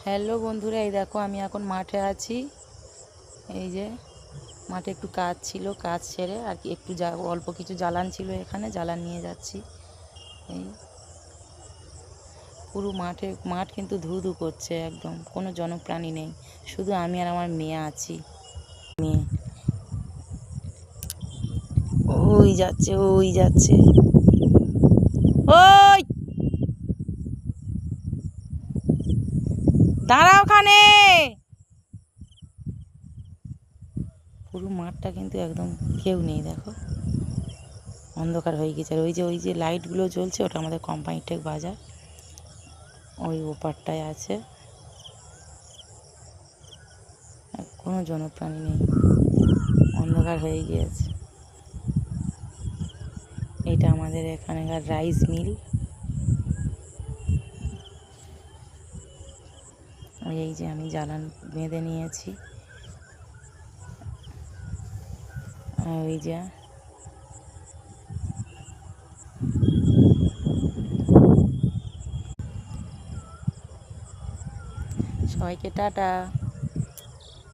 Hello বন্ধুরা, এই দেখো আমি এখন মাঠে আছি। এই যে মাঠে একটু কাজ ছিল, কাজ সেরে আর কি একটু অল্প কিছু জ্বালান ছিল, এখানে জ্বালান নিয়ে যাচ্ছি। এই পুরো মাঠ কিন্তু ধু ধু করছে, একদম কোনো জনপ্রাণী নেই, শুধু আমি আর আমার মেয়ে আছি। মেয়ে ওই যাচ্ছে, ওই যাচ্ছে, ওই দাঁড়া ওখানে। পুরো মাঠটা কিন্তু একদম কেউ নেই, দেখো অন্ধকার হয়ে গেছে। আর ওই যে লাইটগুলো জ্বলছে, ওটা আমাদের কোম্পানির বাজার, ওই ওপারটায় আছে, কোনো জনপ্রাণী নেই, অন্ধকার হয়ে গিয়েছে। এটা আমাদের এখানকার রাইস মিল। এই যে আমি জ্বালান বেঁধে নিয়েছি, ওই যে সবাইকে টাটা।